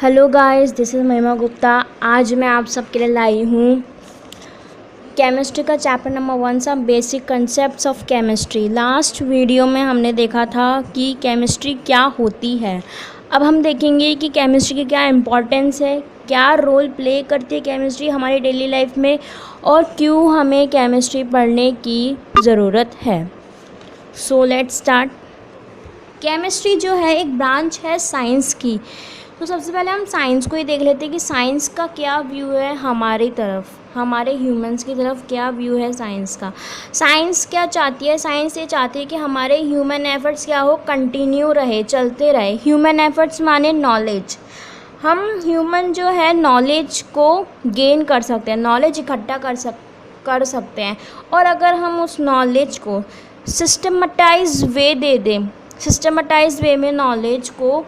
Hello guys, this is महिमा गुप्ता। आज मैं आप सबके लिए लाई हूँ केमिस्ट्री का chapter number 1, some basic concepts of chemistry. Last video में हमने देखा था कि केमिस्ट्री क्या होती है। अब हम देखेंगे कि केमिस्ट्री की क्या इम्पोर्टेंस है, क्या रोल प्ले करती है केमिस्ट्री हमारी डेली लाइफ में, और क्यों हमें केमिस्ट्री पढ़ने की ज़रूरत है। So let's start. केमिस्ट्री जो है एक ब्रांच है साइंस की। तो सबसे पहले हम साइंस को ही देख लेते हैं कि साइंस का क्या व्यू है हमारी तरफ, हमारे ह्यूमंस की तरफ क्या व्यू है साइंस का। साइंस क्या चाहती है? साइंस ये चाहती है कि हमारे ह्यूमन एफर्ट्स क्या हो, कंटिन्यू रहे, चलते रहे। ह्यूमन एफर्ट्स माने नॉलेज। हम ह्यूमन जो है नॉलेज को गेन कर सकते हैं, नॉलेज इकट्ठा कर सकते हैं। और अगर हम उस नॉलेज को सिस्टमटाइज वे दे दें, सिस्टमटाइज वे में नॉलेज को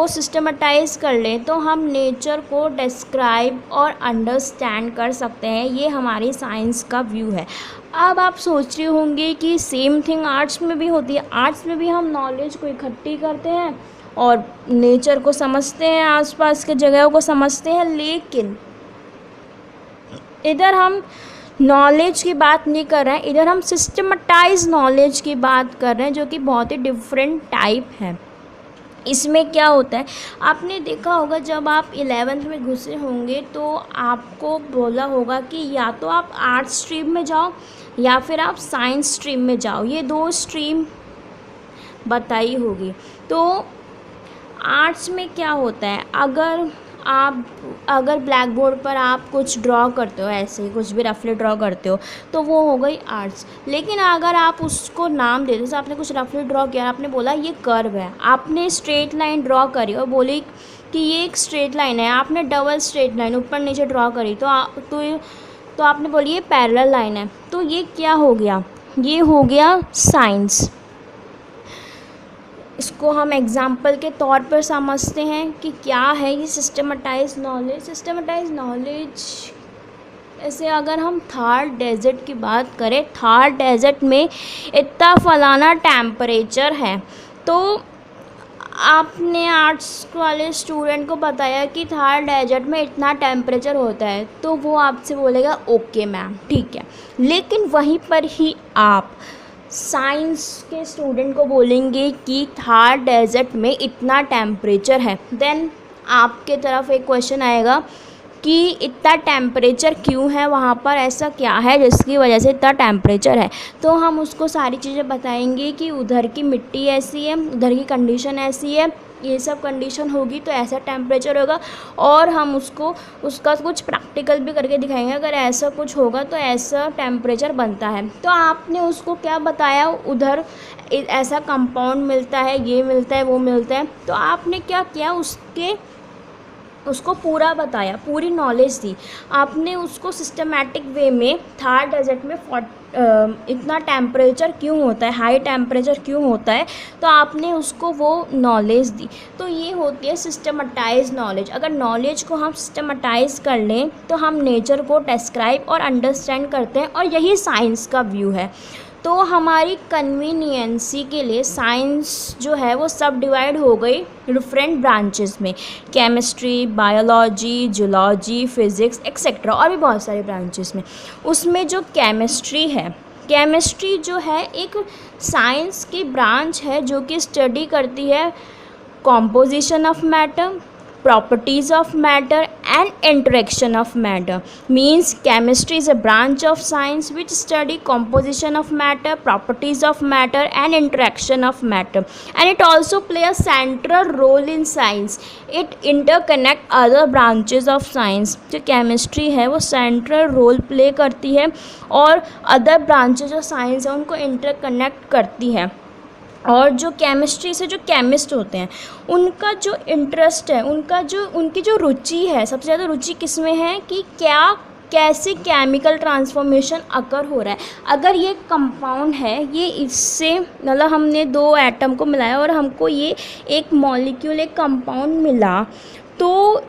सिस्टमटाइज कर लें, तो हम नेचर को डिस्क्राइब और अंडरस्टैंड कर सकते हैं। ये हमारी साइंस का व्यू है। अब आप सोच रहे होंगे कि सेम थिंग आर्ट्स में भी होती है। आर्ट्स में भी हम नॉलेज को इकट्ठी करते हैं और नेचर को समझते हैं, आसपास के जगहों को समझते हैं, लेकिन इधर हम नॉलेज की बात नहीं कर रहे हैं, इधर हम सिस्टमटाइज नॉलेज की बात कर रहे हैं, जो कि बहुत ही डिफरेंट टाइप है। इसमें क्या होता है, आपने देखा होगा जब आप 11th में घुसे होंगे तो आपको बोला होगा कि या तो आप आर्ट्स स्ट्रीम में जाओ या फिर आप साइंस स्ट्रीम में जाओ। ये दो स्ट्रीम बताई होगी। तो आर्ट्स में क्या होता है, अगर ब्लैक बोर्ड पर आप कुछ ड्रॉ करते हो, ऐसे ही कुछ भी रफली ड्रॉ करते हो, तो वो हो गई आर्ट्स। लेकिन अगर आप उसको नाम दे दो, जैसे आपने कुछ रफली ड्रॉ किया, आपने बोला ये कर्व है, आपने स्ट्रेट लाइन ड्रॉ करी और बोली कि ये एक स्ट्रेट लाइन है, आपने डबल स्ट्रेट लाइन ऊपर नीचे ड्रॉ करी, तो आपने बोली ये पैरेलल लाइन है। तो ये क्या हो गया? ये हो गया साइंस। इसको हम एग्ज़ाम्पल के तौर पर समझते हैं कि क्या है ये सिस्टमटाइज नॉलेज। सिस्टमटाइज नॉलेज, ऐसे अगर हम थार डेजर्ट की बात करें, थार डेजर्ट में इतना फलाना टेम्परेचर है, तो आपने आर्ट्स वाले स्टूडेंट को बताया कि थार डेजर्ट में इतना टेम्परेचर होता है, तो वो आपसे बोलेगा ओके मैम, ठीक है। लेकिन वहीं पर ही आप साइंस के स्टूडेंट को बोलेंगे कि थार डेजर्ट में इतना टेम्परेचर है, देन आपके तरफ एक क्वेश्चन आएगा कि इतना टेम्परेचर क्यों है वहाँ पर, ऐसा क्या है जिसकी वजह से इतना टेम्परेचर है। तो हम उसको सारी चीज़ें बताएंगे कि उधर की मिट्टी ऐसी है, उधर की कंडीशन ऐसी है, ये सब कंडीशन होगी तो ऐसा टेम्परेचर होगा। और हम उसका कुछ प्रैक्टिकल भी करके दिखाएंगे, अगर ऐसा कुछ होगा तो ऐसा टेम्परेचर बनता है। तो आपने उसको क्या बताया, उधर ऐसा कंपाउंड मिलता है, ये मिलता है, वो मिलता है। तो आपने क्या किया, उसको पूरा बताया, पूरी नॉलेज दी आपने उसको सिस्टमैटिक वे में। थार डेजर्ट में इतना टेम्परेचर क्यों होता है, हाई टेम्परेचर क्यों होता है, तो आपने उसको वो नॉलेज दी। तो ये होती है सिस्टमटाइज नॉलेज। अगर नॉलेज को हम सिस्टमटाइज कर लें तो हम नेचर को डिस्क्राइब और अंडरस्टैंड करते हैं, और यही साइंस का व्यू है। तो हमारी कन्वीनियंसी के लिए साइंस जो है वो सब डिवाइड हो गई डिफरेंट ब्रांचेस में, chemistry, biology, zoology, physics etcetera, और भी बहुत सारे ब्रांचेस में। उसमें जो केमिस्ट्री है, केमिस्ट्री जो है एक साइंस की ब्रांच है जो कि स्टडी करती है composition of matter, properties of matter and interaction of matter. Means chemistry is a branch of science which study composition of matter, properties of matter and interaction of matter, and it also play a central role in science. It interconnect other branches of science. जो chemistry है वो central role play करती है और other branches जो science है उनको interconnect करती है। और जो केमिस्ट्री से जो केमिस्ट होते हैं उनका जो इंटरेस्ट है, उनकी जो रुचि है, सबसे ज़्यादा रुचि किस में है कि कैसे केमिकल ट्रांसफॉर्मेशन अकर हो रहा है। अगर ये कंपाउंड है, ये इससे मतलब हमने दो एटम को मिलाया और हमको ये एक मॉलिक्यूल, एक कंपाउंड मिला, तो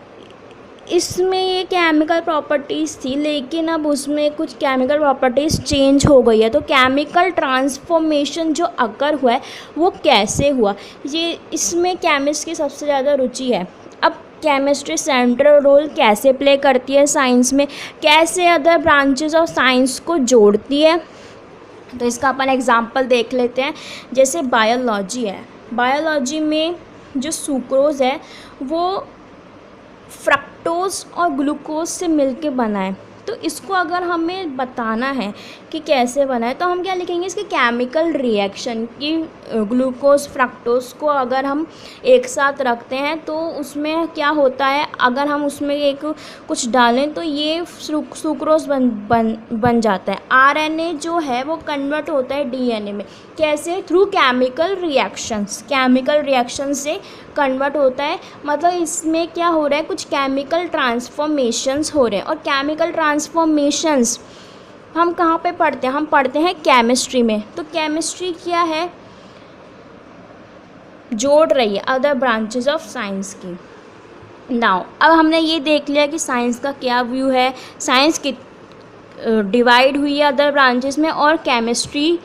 इसमें ये केमिकल प्रॉपर्टीज़ थी, लेकिन अब उसमें कुछ केमिकल प्रॉपर्टीज़ चेंज हो गई है। तो केमिकल ट्रांसफॉर्मेशन जो अकर हुआ है वो कैसे हुआ, ये इसमें केमिस्ट की सबसे ज़्यादा रुचि है। अब केमिस्ट्री सेंट्रल रोल कैसे प्ले करती है साइंस में, कैसे अदर ब्रांचेस ऑफ साइंस को जोड़ती है। तो इसका अपन एग्जांपल देख लेते हैं। जैसे बायोलॉजी है, बायोलॉजी में जो सुक्रोज़ है वो फ्रक्टोज और ग्लूकोज से मिलके बना है। तो इसको अगर हमें बताना है कि कैसे बना है तो हम क्या लिखेंगे, इसके केमिकल रिएक्शन की। ग्लूकोज फ्रक्टोज को अगर हम एक साथ रखते हैं तो उसमें क्या होता है, अगर हम उसमें एक कुछ डालें तो ये सुक्रोज बन जाता है। आरएनए जो है वो कन्वर्ट होता है डीएनए में। कैसे? Through chemical reactions. Chemical reaction से कन्वर्ट होता है, मतलब इसमें क्या हो रहा है, कुछ केमिकल ट्रांसफॉर्मेशंस हो रहे हैं। और केमिकल ट्रांसफॉर्मेशंस हम कहाँ पे पढ़ते हैं? हम पढ़ते हैं केमिस्ट्री में। तो केमिस्ट्री क्या है, जोड़ रही है अदर ब्रांचेस ऑफ साइंस की। नाउ अब हमने ये देख लिया कि साइंस का क्या व्यू है, साइंस की डिवाइड हुई है अदर ब्रांचेस में, और केमिस्ट्री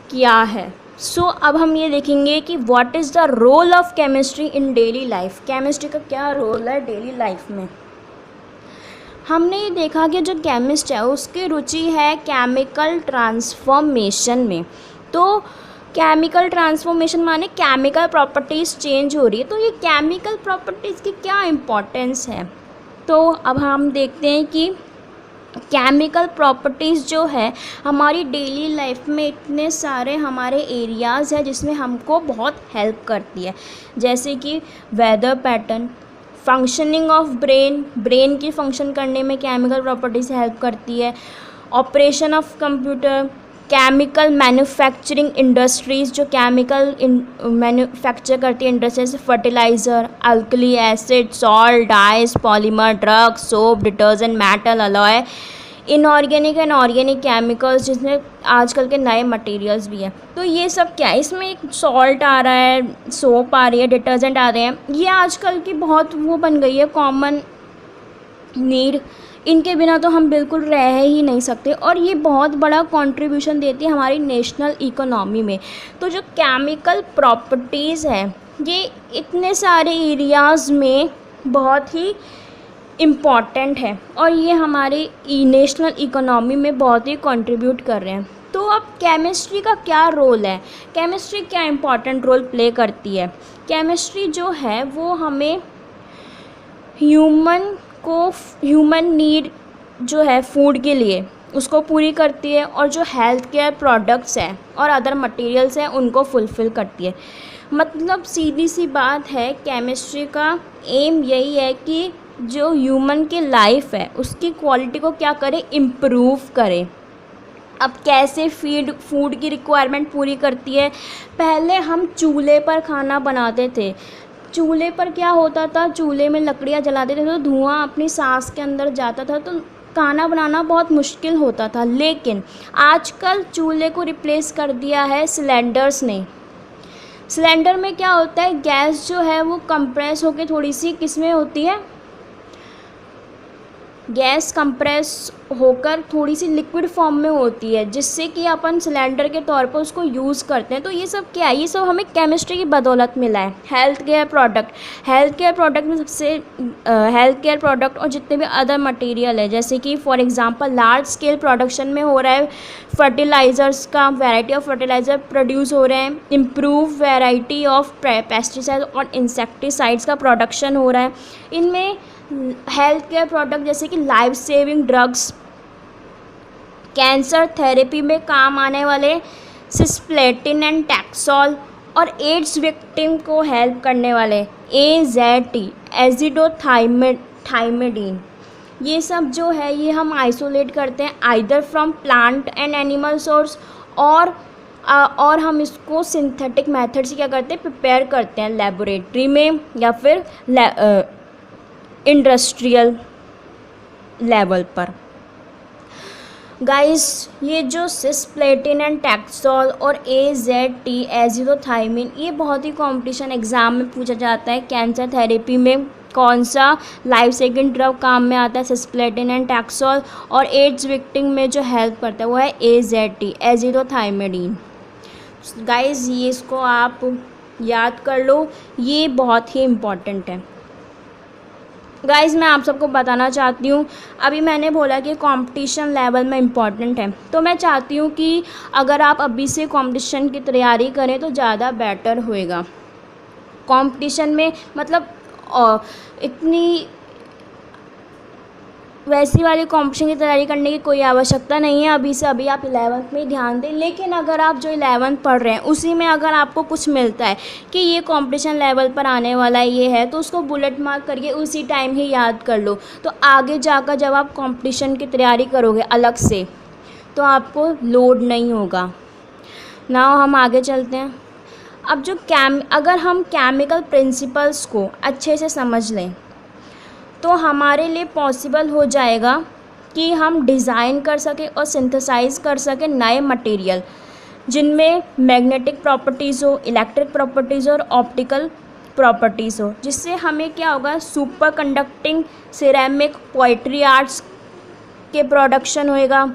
क्या है। सो अब हम ये देखेंगे कि what is the role of chemistry in daily life. Chemistry का क्या रोल है डेली लाइफ में। हमने ये देखा कि जो केमिस्ट है उसकी रुचि है केमिकल ट्रांसफॉर्मेशन में। तो केमिकल ट्रांसफॉर्मेशन माने केमिकल प्रॉपर्टीज़ चेंज हो रही है। तो ये केमिकल प्रॉपर्टीज़ की क्या इम्पोर्टेंस है, तो अब हम देखते हैं कि केमिकल प्रॉपर्टीज़ जो है हमारी डेली लाइफ में इतने सारे हमारे एरियाज़ हैं जिसमें हमको बहुत हेल्प करती है। जैसे कि weather pattern, functioning of brain, brain की फंक्शन करने में केमिकल प्रॉपर्टीज़ हेल्प करती है। Operation of computer, chemical manufacturing industries जो केमिकल मैन्युफैक्चर करती है industries, fertiliser, alkali acid, salt, dyes, polymer, drug, soap, detergent, metal, alloy, inorganic and organic chemicals जिसमें आजकल के नए मटेरियल्स भी हैं। तो ये सब क्या है, इसमें एक सॉल्ट आ रहा है, सोप आ रही है, डिटर्जेंट आ रहे हैं। ये आजकल की बहुत वो बन गई है कॉमन नीड, इनके बिना तो हम बिल्कुल रह ही नहीं सकते। और ये बहुत बड़ा कंट्रीब्यूशन देती है हमारी नेशनल इकोनॉमी में। तो जो केमिकल प्रॉपर्टीज़ है ये इतने सारे एरियाज़ में बहुत ही इम्पॉर्टेंट है और ये हमारे नेशनल इकोनॉमी में बहुत ही कंट्रीब्यूट कर रहे हैं। तो अब केमिस्ट्री का क्या रोल है, केमिस्ट्री क्या इम्पॉर्टेंट रोल प्ले करती है। केमिस्ट्री जो है वो हमें ह्यूमन नीड जो है फूड के लिए उसको पूरी करती है, और जो हेल्थ केयर प्रोडक्ट्स हैं और अदर मटेरियल्स हैं उनको फुलफ़िल करती है। मतलब सीधी सी बात है, केमिस्ट्री का एम यही है कि जो ह्यूमन की लाइफ है उसकी क्वालिटी को क्या करे, इम्प्रूव करे। अब कैसे फूड की रिक्वायरमेंट पूरी करती है। पहले हम चूल्हे पर खाना बनाते थे। चूल्हे पर क्या होता था, चूल्हे में लकड़ियाँ जलाते थे तो धुआं अपनी सांस के अंदर जाता था, तो खाना बनाना बहुत मुश्किल होता था। लेकिन आजकल चूल्हे को रिप्लेस कर दिया है सिलेंडर्स ने। सिलेंडर में क्या होता है, गैस जो है वो कंप्रेस होकर थोड़ी सी किसमें होती है, गैस कंप्रेस होकर थोड़ी सी लिक्विड फॉर्म में होती है, जिससे कि अपन सिलेंडर के तौर पर उसको यूज़ करते हैं। तो ये सब क्या है, ये सब हमें केमिस्ट्री की बदौलत मिला है। हेल्थ केयर प्रोडक्ट में सबसे हेल्थ केयर प्रोडक्ट और जितने भी अदर मटेरियल है, जैसे कि for example large scale production में हो रहा है फर्टिलाइज़र्स का, वैरायटी ऑफ फर्टिलाइज़र प्रोड्यूस हो रहे हैं, इम्प्रूव वैरायटी ऑफ पेस्टिसाइड और इंसेक्टिसाइड्स का प्रोडक्शन हो रहा है। इनमें हेल्थ केयर प्रोडक्ट जैसे कि life saving drugs, cancer therapy में काम आने वाले सिस्प्लेटिन एंड टैक्सोल, और एड्स विक्टिम को हेल्प करने वाले AZT एजिडोथाइमिडीन, ये सब जो है ये हम आइसोलेट करते हैं either from plant and animal source, और हम इसको सिंथेटिक मेथड से क्या करते हैं, प्रिपेयर करते हैं लेबोरेटरी में या फिर इंडस्ट्रियल लेवल पर। गाइस ये जो सिस्प्लेटिन एंड टैक्सोल और AZT एजिडोथाइमिन, ये बहुत ही कंपटीशन एग्ज़ाम में पूछा जाता है। कैंसर थेरेपी में कौन सा लाइफ सेविंग ड्रग काम में आता है, सिस्प्लेटिन एंड टैक्सोल, और एड्स विक्टिम में जो हेल्प करता है वो है AZT एजिडोथाइमिडीन। गाइस ये इसको आप याद कर लो, ये बहुत ही इम्पॉर्टेंट है। गाइज़ मैं आप सबको बताना चाहती हूँ, अभी मैंने बोला कि कंपटीशन लेवल में इम्पॉर्टेंट है, तो मैं चाहती हूँ कि अगर आप अभी से कंपटीशन की तैयारी करें तो ज़्यादा बेटर होएगा। कंपटीशन में मतलब इतनी वैसी वाली कंपटीशन की तैयारी करने की कोई आवश्यकता नहीं है, अभी से अभी आप 11th में ही ध्यान दें। लेकिन अगर आप जो 11th पढ़ रहे हैं उसी में अगर आपको कुछ मिलता है कि ये कंपटीशन लेवल पर आने वाला ये है, तो उसको बुलेट मार्क करके उसी टाइम ही याद कर लो, तो आगे जाकर जब आप कंपटीशन की तैयारी करोगे अलग से तो आपको लोड नहीं होगा ना। हम आगे चलते हैं। अब जो अगर हम केमिकल प्रिंसिपल्स को अच्छे से समझ लें तो हमारे लिए पॉसिबल हो जाएगा कि हम डिज़ाइन कर सकें और सिंथेसाइज कर सकें नए मटेरियल जिनमें मैग्नेटिक प्रॉपर्टीज़ हो, इलेक्ट्रिक प्रॉपर्टीज़ और ऑप्टिकल प्रॉपर्टीज़ हो, जिससे हमें क्या होगा, super conducting ceramic poetry arts के प्रोडक्शन होएगा,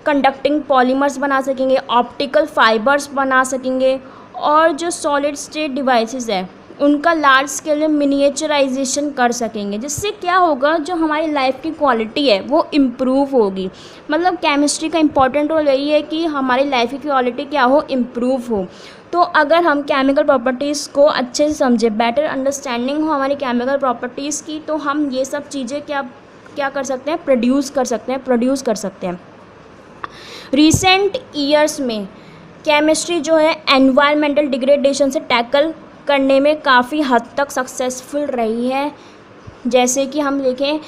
कंडक्टिंग पॉलीमर्स बना सकेंगे, ऑप्टिकल फाइबर्स बना सकेंगे, और जो सॉलिड स्टेट डिवाइसेस है उनका लार्ज स्केल में मिनिएचराइजेशन कर सकेंगे, जिससे क्या होगा, जो हमारी लाइफ की क्वालिटी है वो इम्प्रूव होगी। मतलब केमिस्ट्री का इम्पॉर्टेंट रोल यही है कि हमारी लाइफ की क्वालिटी क्या हो, इम्प्रूव हो। तो अगर हम केमिकल प्रॉपर्टीज़ को अच्छे से समझें, बेटर अंडरस्टैंडिंग हो हमारी केमिकल प्रॉपर्टीज़ की, तो हम ये सब चीज़ें क्या कर सकते हैं, प्रोड्यूस कर सकते हैं। रिसेंट ईयर्स में केमिस्ट्री जो है एनवायरमेंटल डिग्रेडेशन से टैकल करने में काफ़ी हद तक सक्सेसफुल रही है। जैसे कि हम देखें,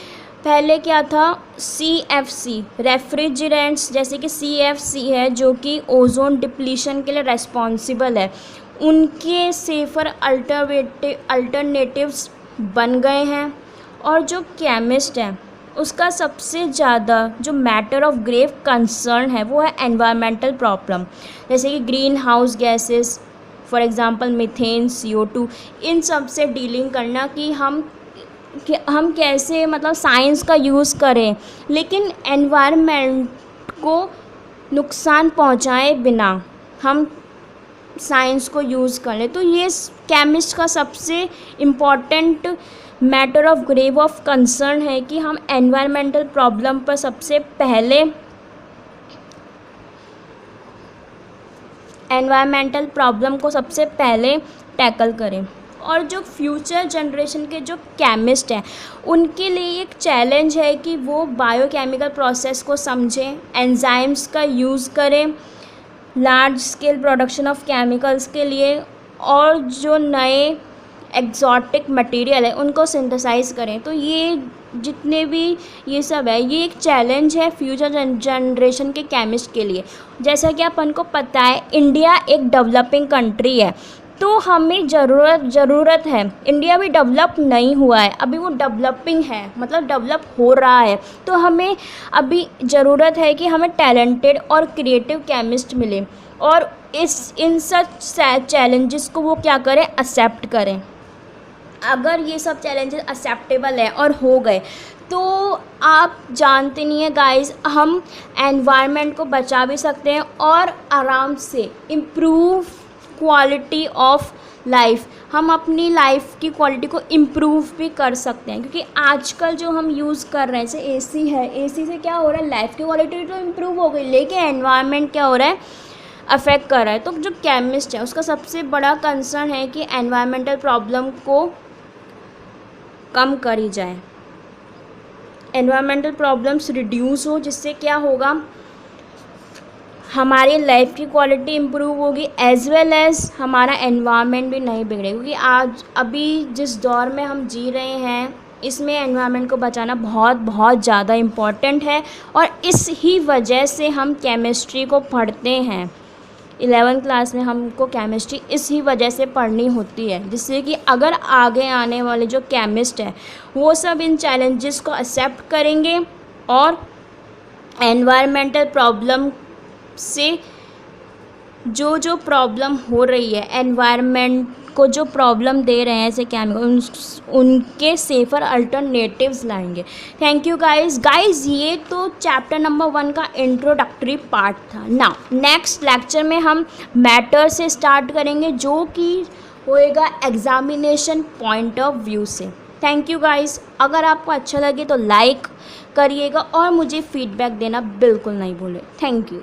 पहले क्या था, CFC रेफ्रिजरेंट्स, जैसे कि CFC है जो कि ओजोन डिप्लीशन के लिए रेस्पॉन्सिबल है, उनके सेफर अल्टरनेटिव्स बन गए हैं। और जो केमिस्ट है उसका सबसे ज़्यादा जो मैटर ऑफ ग्रेव कंसर्न है वो है एनवायरमेंटल प्रॉब्लम, जैसे कि green house gases, for example methane, CO2, इन सब से डीलिंग करना कि हम कैसे मतलब साइंस का यूज़ करें लेकिन एनवायरनमेंट को नुकसान पहुंचाए बिना हम साइंस को यूज़ कर लें। तो ये केमिस्ट का सबसे important matter of grave of concern है कि हम एनवायरमेंटल प्रॉब्लम पर सबसे पहले एनवायरमेंटल प्रॉब्लम को सबसे पहले टैकल करें। और जो फ्यूचर जनरेशन के जो केमिस्ट हैं उनके लिए एक चैलेंज है कि वो बायोकेमिकल प्रोसेस को समझें, एंजाइम्स का यूज़ करें large scale production of chemicals के लिए, और जो नए एक्जॉटिक मटेरियल है उनको सिंथेसाइज करें। तो ये जितने भी ये सब है, ये एक चैलेंज है फ्यूचर जनरेशन के केमिस्ट के लिए। जैसा कि अपन को पता है इंडिया एक डेवलपिंग कंट्री है, तो हमें ज़रूरत है, इंडिया भी डेवलप नहीं हुआ है, अभी वो डेवलपिंग है, मतलब डेवलप हो रहा है। तो हमें अभी ज़रूरत है कि हमें टैलेंटेड और क्रिएटिव केमिस्ट मिले और इन सच चैलेंजेस को वो क्या करें, एक्सेप्ट करें। अगर ये सब चैलेंजेस एक्सेप्टेबल है और हो गए तो आप जानते नहीं है गाइस, हम एनवायरनमेंट को बचा भी सकते हैं और आराम से इम्प्रूव क्वालिटी ऑफ लाइफ, हम अपनी लाइफ की क्वालिटी को इम्प्रूव भी कर सकते हैं। क्योंकि आजकल जो हम यूज़ कर रहे हैं, जैसे AC है, AC से क्या हो रहा है, लाइफ की क्वालिटी तो इम्प्रूव हो गई लेकिन एनवायरनमेंट क्या हो रहा है, अफेक्ट कर रहा है। तो जो केमिस्ट है उसका सबसे बड़ा कंसर्न है कि एनवायरमेंटल प्रॉब्लम को कम करी जाए, एनवायरमेंटल प्रॉब्लम्स रिड्यूस हो, जिससे क्या होगा, हमारी लाइफ की क्वालिटी इम्प्रूव होगी एज वेल एज़ हमारा एनवायरनमेंट भी नहीं बिगड़ेगा। क्योंकि आज अभी जिस दौर में हम जी रहे हैं इसमें एनवायरनमेंट को बचाना बहुत ज़्यादा इम्पॉर्टेंट है और इस ही वजह से हम केमिस्ट्री को पढ़ते हैं। 11th क्लास में हमको केमिस्ट्री इसी वजह से पढ़नी होती है, जिससे कि अगर आगे आने वाले जो केमिस्ट है वो सब इन चैलेंजेस को एक्सेप्ट करेंगे और एनवायरमेंटल प्रॉब्लम से जो प्रॉब्लम हो रही है, एनवायरनमेंट को जो प्रॉब्लम दे रहे हैं ऐसे केमिकल, उनके सेफ़र अल्टरनेटिव्स लाएंगे। थैंक यू गाइस, ये तो चैप्टर नंबर 1 का इंट्रोडक्टरी पार्ट था। नाउ नेक्स्ट लेक्चर में हम मैटर से स्टार्ट करेंगे जो कि होएगा एग्जामिनेशन पॉइंट ऑफ व्यू से। Thank you guys. अगर आपको अच्छा लगे तो लाइक करिएगा और मुझे फीडबैक देना बिल्कुल नहीं भूलें। Thank you.